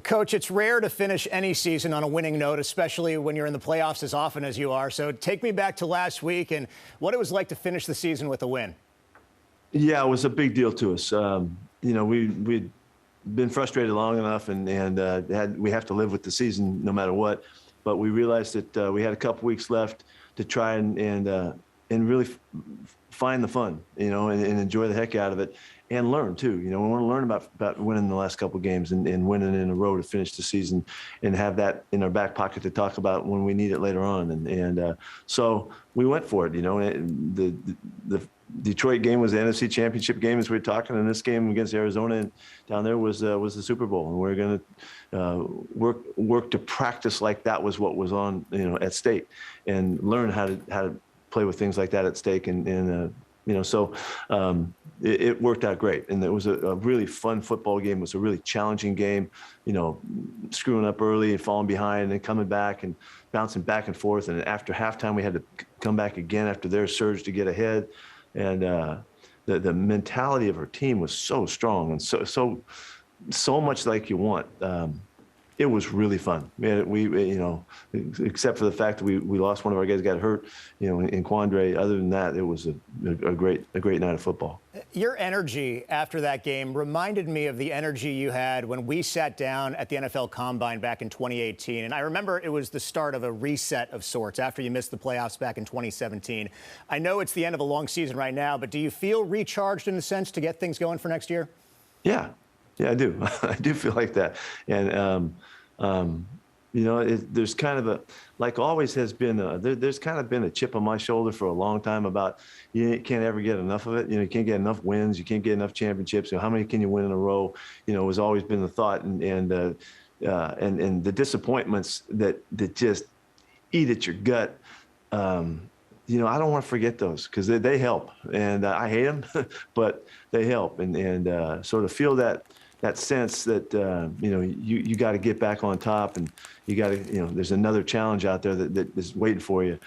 Coach, it's rare to finish any season on a winning note, especially when you're in the playoffs as often as you are. So take me back to last week and what it was like to finish the season with a win. Yeah, it was a big deal to us. We'd been frustrated long enough, and we have to live with the season no matter what. But we realized that we had a couple weeks left to try and really find the fun, and enjoy the heck out of it, and learn too. We want to learn about winning the last couple of games and winning in a row to finish the season, and have that in our back pocket to talk about when we need it later on. So we went for it. The Detroit game was the NFC Championship game, as we were talking, and this game against Arizona down there was the Super Bowl, and we're going to work to practice like that was what was on at stake, and learn how to play with things like that at stake, so it worked out great, and it was a really fun football game. It was a really challenging game, screwing up early and falling behind, and then coming back and bouncing back and forth, and after halftime we had to come back again after their surge to get ahead. And the mentality of her team was so strong and so much like you want. It was really fun. We except for the fact that we lost one of our guys, got hurt, in Quandre. Other than that, it was a great night of football. Your energy after that game reminded me of the energy you had when we sat down at the NFL Combine back in 2018. And I remember it was the start of a reset of sorts after you missed the playoffs back in 2017. I know it's the end of a long season right now, but do you feel recharged in a sense to get things going for next year? Yeah, I do. I do feel like that. And, there's kind of like always has been, there's kind of been a chip on my shoulder for a long time about you can't ever get enough of it. You can't get enough wins. You can't get enough championships. How many can you win in a row? Has always been the thought, and the disappointments that just eat at your gut. I don't want to forget those because they help, and I hate them, but they help, and sort of feel that sense that you got to get back on top, and you got to there's another challenge out there that is waiting for you,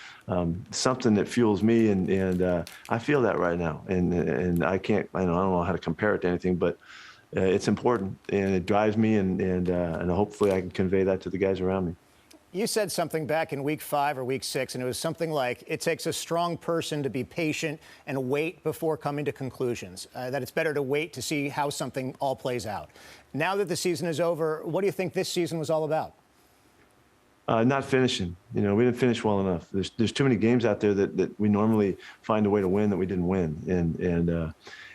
something that fuels me, and I feel that right now, and I don't know how to compare it to anything, but it's important, and it drives me, and hopefully I can convey that to the guys around me. You said something back in week 5 or week 6, and it was something like, it takes a strong person to be patient and wait before coming to conclusions, that it's better to wait to see how something all plays out. Now that the season is over, what do you think this season was all about? Not finishing. We didn't finish well enough. There's too many games out there that we normally find a way to win that we didn't win. And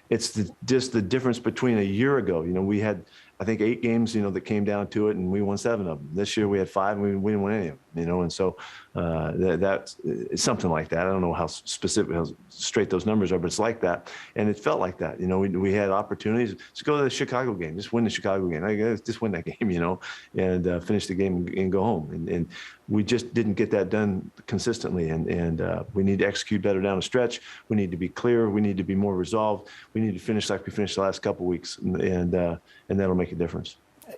it's just the difference between a year ago. We had, I think, 8 games, that came down to it, and we won 7 of them. This year we had 5, and we didn't win any of them, and so that's something like that. I don't know how specific, how straight those numbers are, but it's like that, and it felt like that. We had opportunities. Let's go to the Chicago game. Just win the Chicago game. Just win that game, and finish the game and go home. And we just didn't get that done consistently, and we need to execute better down the stretch. We need to be clear. We need to be more resolved. We need to finish like we finished the last couple of weeks, and that'll make a difference.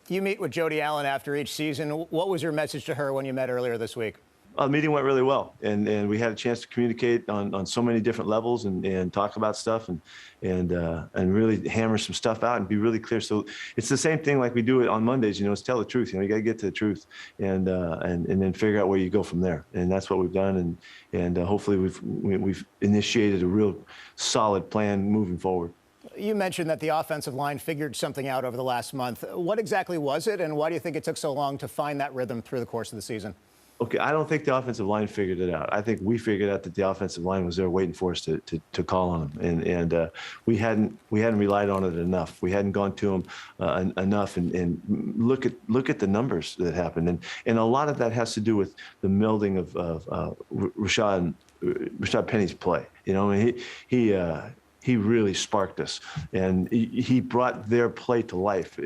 You meet with Jody Allen after each season. What was your message to her when you met earlier this week? The meeting went really well, and we had a chance to communicate on so many different levels, and talk about stuff, and really hammer some stuff out and be really clear. So it's the same thing like we do it on Mondays. It's tell the truth. You got to get to the truth, and then figure out where you go from there. And that's what we've done, and hopefully we've initiated a real solid plan moving forward. You mentioned that the offensive line figured something out over the last month. What exactly was it, and why do you think it took so long to find that rhythm through the course of the season? Okay, I don't think the offensive line figured it out. I think we figured out that the offensive line was there waiting for us to call on them, and we hadn't relied on it enough. We hadn't gone to them enough, and look at the numbers that happened, and a lot of that has to do with the melding of Rashad Penny's play. He really sparked us, and he brought their play to life.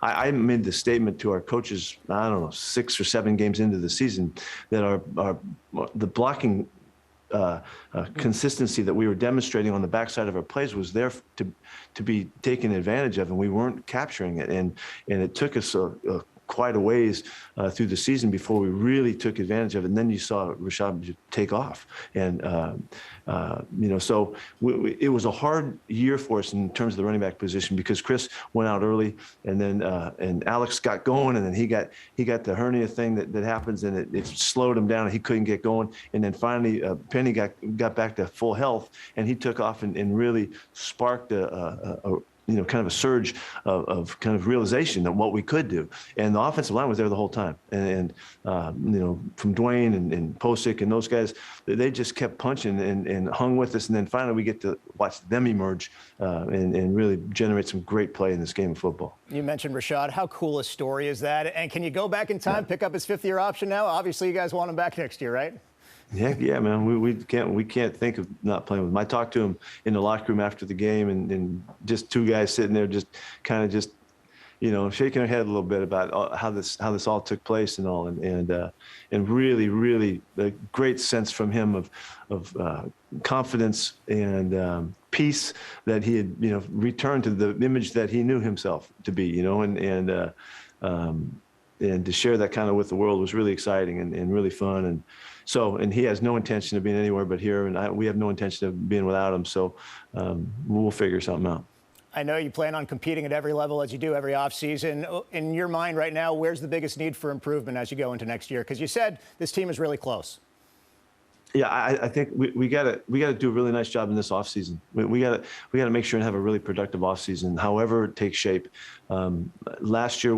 I made the statement to our coaches, I don't know, 6 or 7 games into the season, that the blocking consistency that we were demonstrating on the backside of our plays was there to be taken advantage of, and we weren't capturing it. And it took us quite a ways through the season before we really took advantage of it. And then you saw Rashad take off. And, so it was a hard year for us in terms of the running back position because Chris went out early, and then and Alex got going, and then he got the hernia thing that happens, and it slowed him down, and he couldn't get going. And then finally, Penny got back to full health, and he took off and really sparked a kind of a surge of kind of realization of what we could do. And the offensive line was there the whole time. And from Dwayne and Posick and those guys, they just kept punching and hung with us. And then finally we get to watch them emerge and really generate some great play in this game of football. You mentioned Rashad. How cool a story is that? And can you go back in time, pick up his fifth-year option now? Obviously, you guys want him back next year, right? Yeah, man. We can't think of not playing with him. I talked to him in the locker room after the game, and just two guys sitting there, just kind of shaking our head a little bit about how this all took place and all, and really a great sense from him of confidence and peace that he had returned to the image that he knew himself to be, and to share that kind of with the world was really exciting and really fun. And he has no intention of being anywhere but here, and we have no intention of being without him. So we'll figure something out. I know you plan on competing at every level as you do every offseason. In your mind right now, where's the biggest need for improvement as you go into next year? Because you said this team is really close. Yeah, I think we gotta do a really nice job in this offseason. We gotta make sure and have a really productive offseason, however it takes shape. Last year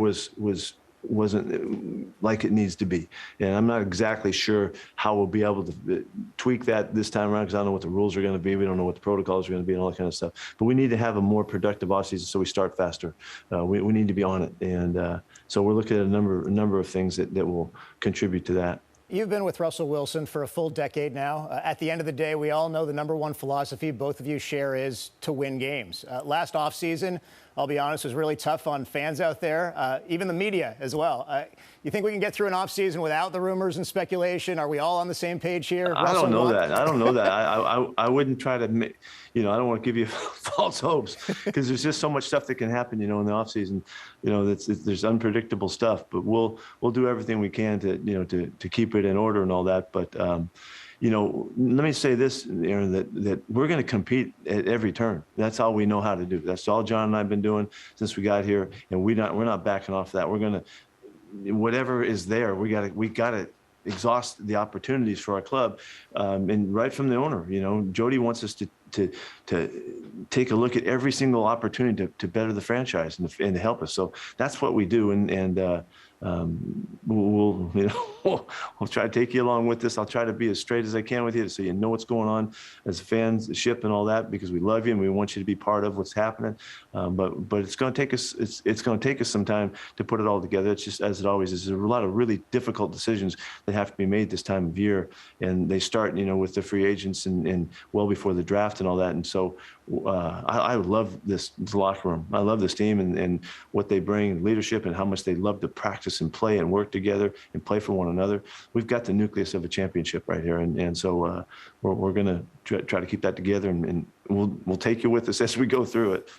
wasn't like it needs to be, and I'm not exactly sure how we'll be able to tweak that this time around because I don't know what the rules are going to be. We don't know what the protocols are going to be and all that kind of stuff. But we need to have a more productive offseason so we start faster. We need to be on it, and so we're looking at a number of things that will contribute to that. You've been with Russell Wilson for a full decade now. At the end of the day, we all know the number one philosophy both of you share is to win games. Last offseason, I'll be honest, was really tough on fans out there, even the media as well. You think we can get through an offseason without the rumors and speculation? Are we all on the same page here? I don't know that. I wouldn't try to, I don't want to give you false hopes because there's just so much stuff that can happen, in the offseason. There's unpredictable stuff, but we'll do everything we can to keep it in order and all that. But let me say this, Aaron, that we're going to compete at every turn. That's all we know how to do. That's all John and I have been doing since we got here, and we're not backing off that. We're going to, whatever is there, we got to exhaust the opportunities for our club, and right from the owner. Jody wants us to take a look at every single opportunity to better the franchise and to help us. So that's what we do, and we'll try to take you along with this. I'll try to be as straight as I can with you so you know what's going on as fans, the ship, and all that, because we love you and we want you to be part of what's happening. But it's going to take us. It's going to take us some time to put it all together. It's just as it always is. There's a lot of really difficult decisions that have to be made this time of year, and they start with the free agents and well before the draft and all that. And so I love this locker room. I love this team and what they bring, leadership, and how much they love to practice and play and work together and play for one another. We've got the nucleus of a championship right here, and so we're going to try to keep that together, and we'll take you with us as we go through it.